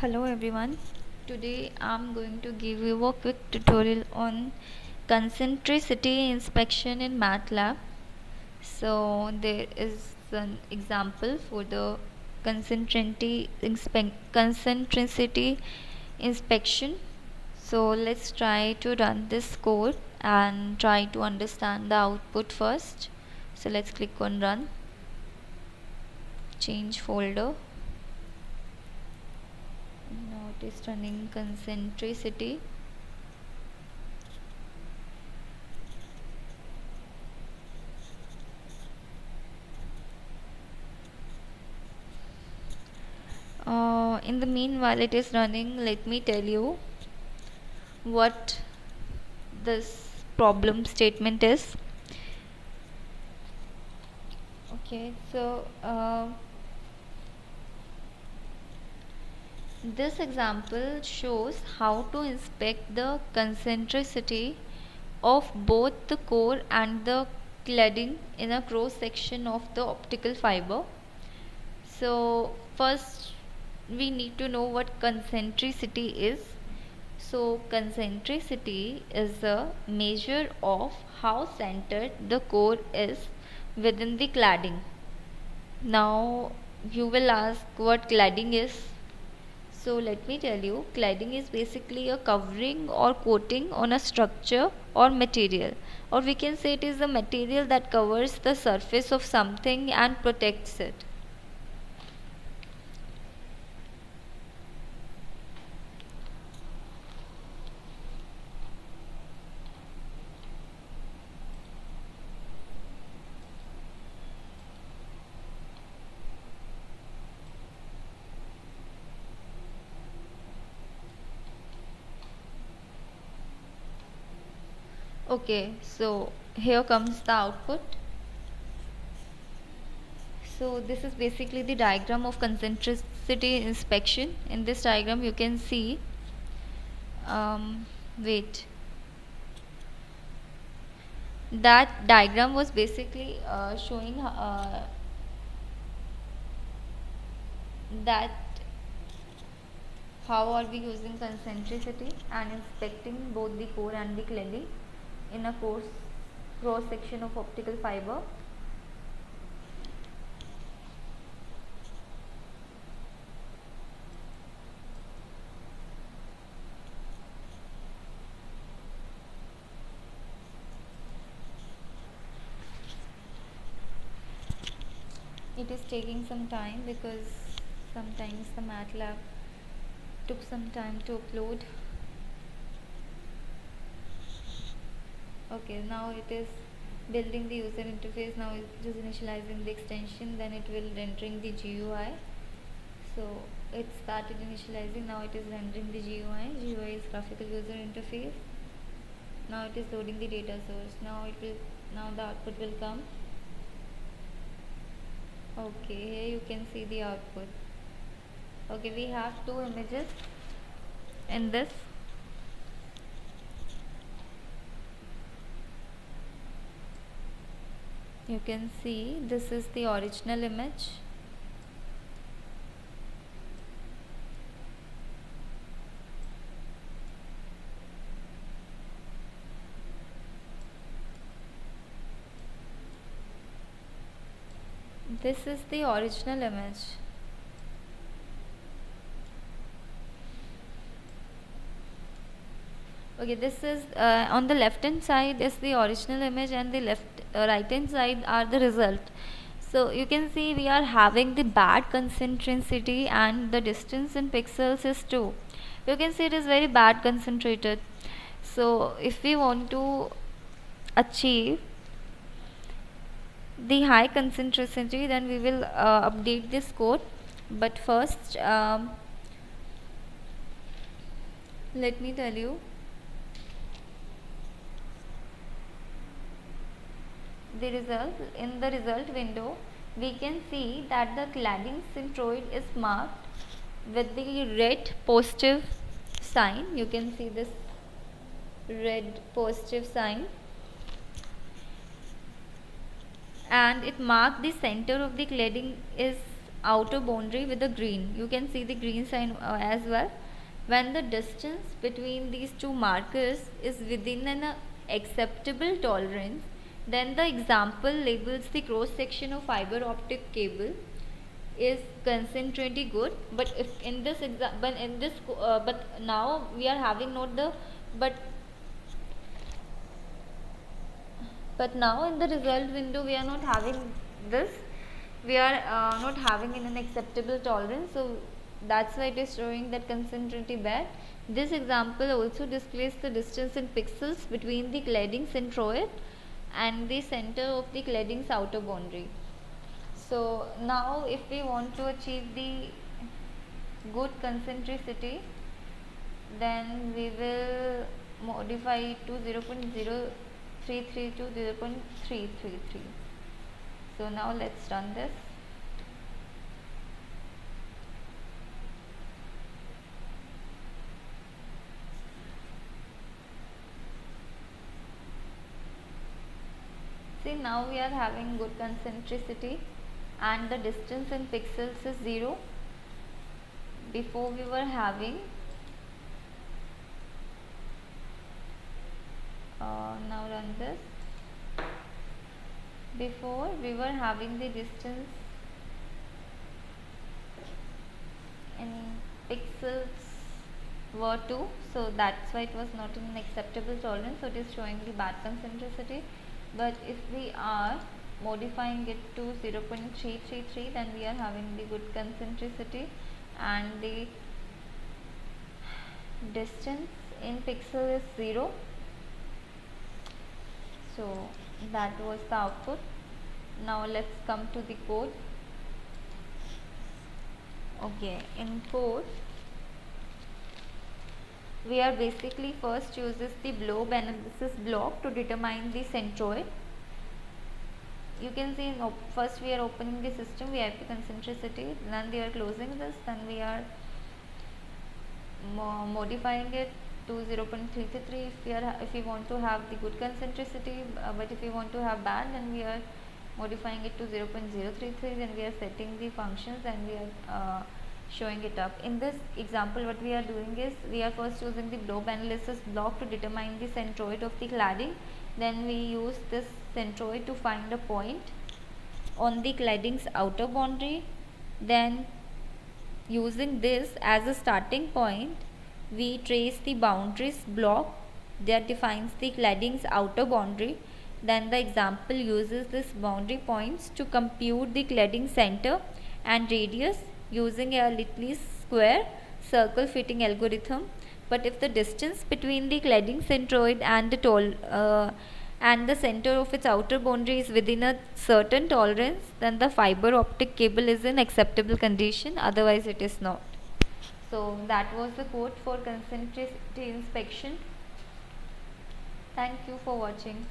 Hello everyone. Today I'm going to give you a quick tutorial on concentricity inspection in MATLAB. So there is an example for the concentricity inspection. So let's try to run this code and try to understand the output first. So let's click on run, change folder. Now it is running concentricity. In the meanwhile it is running, let me tell you what this problem statement is. Okay, so this example shows how to inspect the concentricity of both the core and the cladding in a cross section of the optical fiber. So first we need to know what concentricity is. So concentricity is a measure of how centered the core is within the cladding. Now you will ask what cladding is. So let me tell you, cladding is basically a covering or coating on a structure or material, or we can say it is the material that covers the surface of something and protects it. Okay, so here comes the output. So this is basically the diagram of concentricity inspection. In this diagram you can see, wait, that diagram was basically showing that how are we using concentricity and inspecting both the core and the cladding in a cross section of optical fiber. It is taking some time because sometimes the MATLAB took some time to upload. Okay, now it is building the user interface. Now it is initializing the extension, then it will rendering the GUI. So it started initializing, now it is rendering the GUI. GUI is graphical user interface. Now it is loading the data source. Now the output will come. Okay, here you can see the output. Okay, we have two images in this. You can see this is the original image. This is the original image. Okay, this is on the left hand side is the original image and the right hand side are the result. So you can see we are having the bad concentricity and the distance in pixels is 2. You can see it is very bad concentrated. So if we want to achieve the high concentricity, then we will update this code. But first let me tell you, the result. In the result window we can see that the cladding centroid is marked with the red positive sign. You can see this red positive sign, and it marked the center of the cladding is outer boundary with the green. You can see the green sign as well. When the distance between these two markers is within an acceptable tolerance, then the example labels the cross section of fiber optic cable is concentrically good. But if in this but now we are having not the but now in the result window we are not having this, we are not having in an acceptable tolerance, so that's why it is showing that concentrically bad. This example also displays the distance in pixels between the cladding centroid and the center of the cladding's outer boundary. So now if we want to achieve the good concentricity, then we will modify it to 0.0332 to 0.333. So now let's run this. See, now we are having good concentricity and the distance in pixels is 0. Before we were having now run this. Before we were having the distance in pixels were 2, so that's why it was not in an acceptable tolerance, so it is showing the bad concentricity. But if we are modifying it to 0.333, then we are having the good concentricity and the distance in pixel is 0. So that was the output. Now let's come to the code. Okay, in code we are basically first uses the blob analysis block to determine the centroid. You can see first we are opening the system VIP concentricity, then we are closing this, then we are modifying it to 0.333 if we want to have the good concentricity, but if we want to have bad, then we are modifying it to 0.033, then we are setting the functions and we are showing it up. In this example what we are doing is we are first using the blob analysis block to determine the centroid of the cladding, then we use this centroid to find a point on the cladding's outer boundary, then using this as a starting point we trace the boundaries block that defines the cladding's outer boundary, then the example uses this boundary points to compute the cladding center and radius using a Littlew's square circle fitting algorithm. But if the distance between the cladding centroid and the center of its outer boundary is within a certain tolerance, then the fiber optic cable is in acceptable condition, otherwise it is not. So that was the code for concentricity inspection. Thank you for watching.